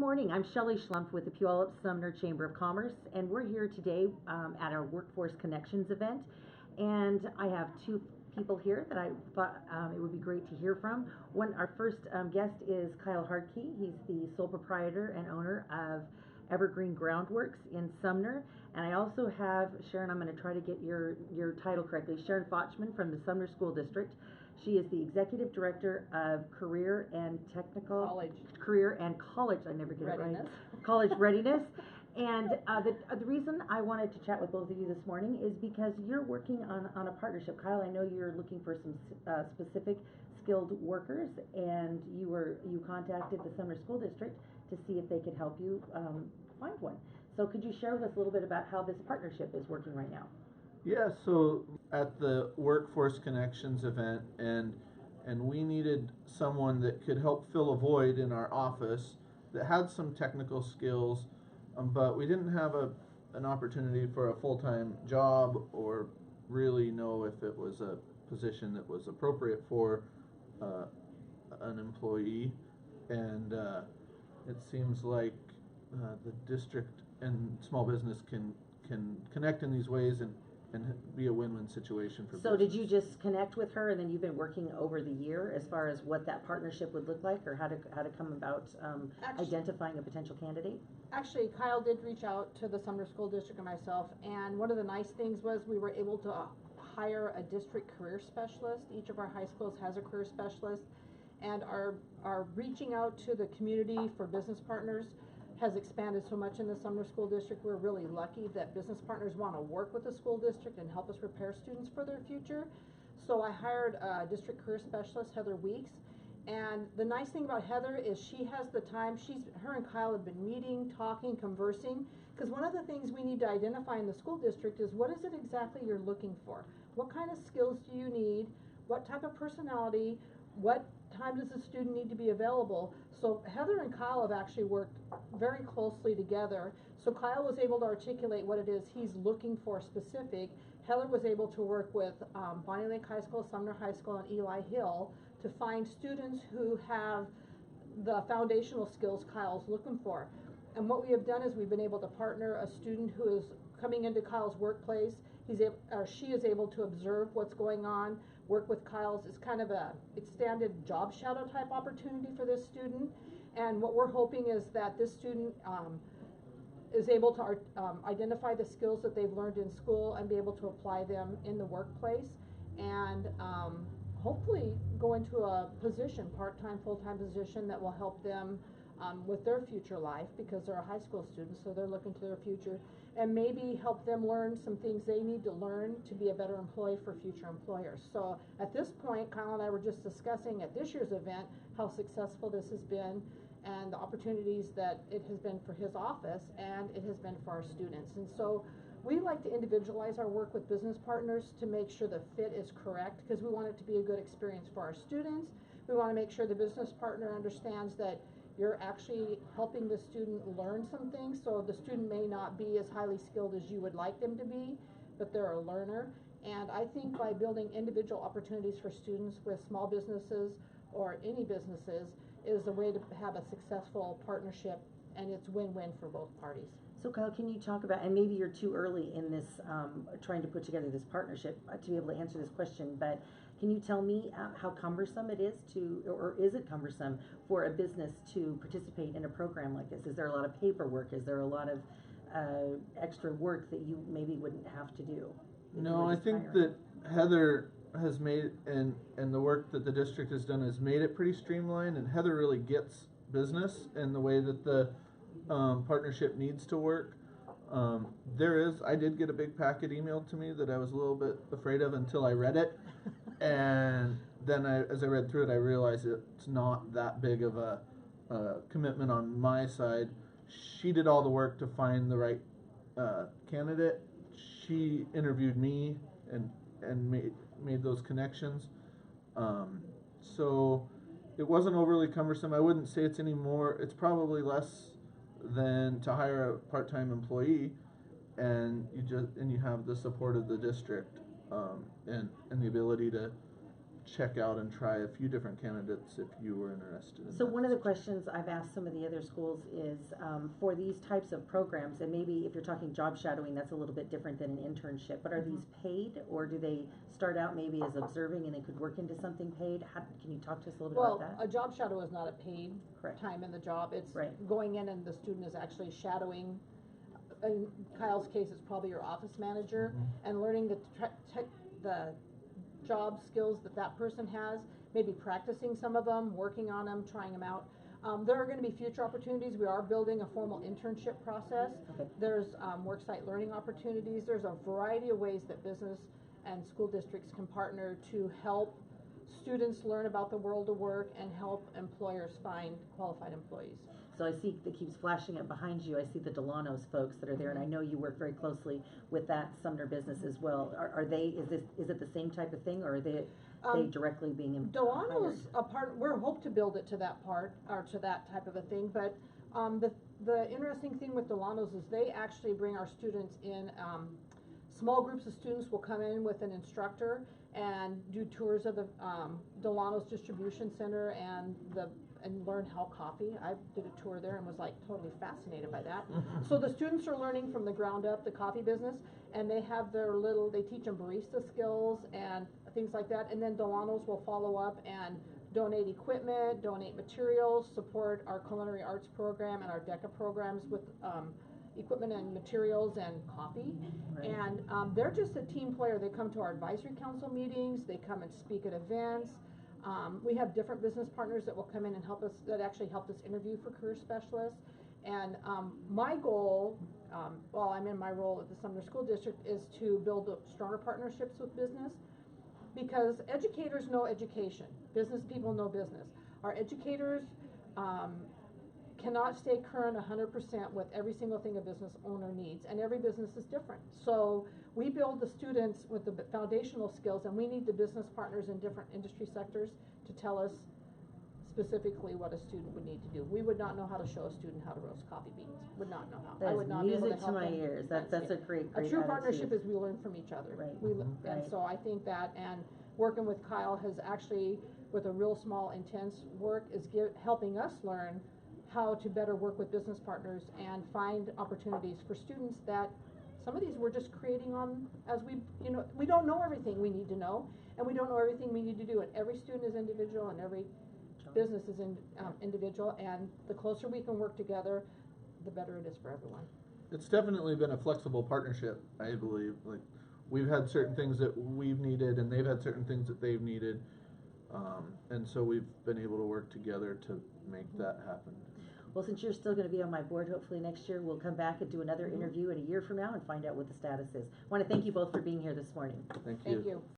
morning. I'm Shelley Schlumpf with the Puyallup Sumner Chamber of Commerce, and we're here today at our Workforce Connections event. And I have two people here that I thought it would be great to hear from. Our first guest is Kyle Hardtke. He's the sole proprietor and owner of Evergreen Groundworks in Sumner. And I also have Sharon. I'm going to try to get your title correctly. Sharon Fochtman from the Sumner School District. She is the executive director of Career and College. I never get Readiness. it right. College Readiness. And the reason I wanted to chat with both of you this morning is because you're working on a partnership. Kyle, I know you're looking for some specific skilled workers, and you contacted the Sumner School District to see if they could help you find one. So could you share with us a little bit about how this partnership is working right now? Yeah, so at the Workforce Connections event, and we needed someone that could help fill a void in our office that had some technical skills, but we didn't have an opportunity for a full-time job or really know if it was a position that was appropriate for an employee. And it seems like the district and small business can connect in these ways and be a win-win situation for So business. did you just connect with her, and then you've been working over the year as far as what that partnership would look like, or how to come about identifying a potential candidate? Actually, Kyle did reach out to the Sumner School District and myself, and one of the nice things was we were able to hire a district career specialist. Each of our high schools has a career specialist, and our reaching out to the community for business partners has expanded so much in the Sumner School District. We're really lucky that business partners want to work with the school district and help us prepare students for their future. So I hired a district career specialist, Heather Weeks. And the nice thing about Heather is she has the time. Her and Kyle have been meeting, talking, conversing, because one of the things we need to identify in the school district is what is it exactly you're looking for? What kind of skills do you need? What type of personality? What time does the student need to be available? So Heather and Kyle have actually worked very closely together. So Kyle was able to articulate what it is he's looking for specific. Heather was able to work with Bonnie Lake High School, Sumner High School, and Eli Hill to find students who have the foundational skills Kyle's looking for. And what we have done is we've been able to partner a student who is coming into Kyle's workplace. She is able to observe what's going on, work with Kyle's. It's kind of a extended job shadow type opportunity for this student. And what we're hoping is that this student is able to identify the skills that they've learned in school and be able to apply them in the workplace, and hopefully go into a position, part-time, full-time position that will help them with their future life, because they're a high school student, so they're looking to their future, and maybe help them learn some things they need to learn to be a better employee for future employers. So at this point, Kyle and I were just discussing at this year's event how successful this has been and the opportunities that it has been for his office and it has been for our students. And so we like to individualize our work with business partners to make sure the fit is correct, because we want it to be a good experience for our students. We want to make sure the business partner understands that you're actually helping the student learn some things. So the student may not be as highly skilled as you would like them to be, but they're a learner. And I think by building individual opportunities for students with small businesses or any businesses is a way to have a successful partnership, and it's win-win for both parties. So Kyle, can you talk about, and maybe you're too early in this, trying to put together this partnership to be able to answer this question, but can you tell me how cumbersome it is or is it cumbersome for a business to participate in a program like this? Is there a lot of paperwork? Is there a lot of extra work that you maybe wouldn't have to do? No, I think that Heather has made, and the work that the district has done has made it pretty streamlined, and Heather really gets business and the way that the partnership needs to work. I did get a big packet emailed to me that I was a little bit afraid of until I read it. And then as I read through it, I realized it's not that big of a commitment on my side. She did all the work to find the right candidate. She interviewed me and made those connections. So it wasn't overly cumbersome. I wouldn't say it's any more. It's probably less than to hire a part-time employee, and you have the support of the district and the ability to check out and try a few different candidates if you were interested in So that. one of the questions I've asked some of the other schools is, for these types of programs, and maybe if you're talking job shadowing, that's a little bit different than an internship, but are these paid, or do they start out maybe as observing and they could work into something paid? Can you talk to us a little bit Well, about that? a job shadow is not a paid Correct. time in the job. It's Right. going in and the student is actually shadowing. In Kyle's case, it's probably your office manager, and learning the job skills that person has, maybe practicing some of them, working on them, trying them out. There are going to be future opportunities. We are building a formal internship process. Okay. There's worksite learning opportunities. There's a variety of ways that business and school districts can partner to help students learn about the world of work and help employers find qualified employees. So I see that keeps flashing up behind you. I see the Delano's folks that are there, and I know you work very closely with that Sumner business as well. Are they? Is it the same type of thing, or are they directly being Delano's a part. We're hope to build it to that part or to that type of a thing. But the interesting thing with Delano's is they actually bring our students in. Small groups of students will come in with an instructor and do tours of the Delano's distribution center and learn how coffee. I did a tour there and was like totally fascinated by that. So the students are learning from the ground up the coffee business, and they have they teach them barista skills and things like that. And then Delano's will follow up and donate equipment, donate materials, support our culinary arts program and our DECA programs with equipment and materials and coffee. Right. And they're just a team player. They come to our advisory council meetings, they come and speak at events. We have different business partners that will come in and that actually helped us interview for career specialists. And my goal, while I'm in my role at the Sumner School District, is to build stronger partnerships with business, because educators know education, business people know business. Our educators cannot stay current 100% with every single thing a business owner needs, and every business is different. So we build the students with the foundational skills, and we need the business partners in different industry sectors to tell us specifically what a student would need to do. We would not know how to show a student how to roast coffee beans. Would not know how. That I is would not be able to music to help my them. ears. That's a great A true attitude. partnership is we learn from each other. Right. And Right. so I think that, and working with Kyle has actually, with a real small intense work, is helping us learn how to better work with business partners and find opportunities for students that some of these we're just creating on as we don't know everything we need to know, and we don't know everything we need to do, and every student is individual and every business is individual, and the closer we can work together, the better it is for everyone. It's definitely been a flexible partnership, I believe. Like, we've had certain things that we've needed, and they've had certain things that they've needed, and so we've been able to work together to make that happen. Well, since you're still going to be on my board, hopefully next year we'll come back and do another interview in a year from now and find out what the status is. I want to thank you both for being here this morning. Thank you. Thank you.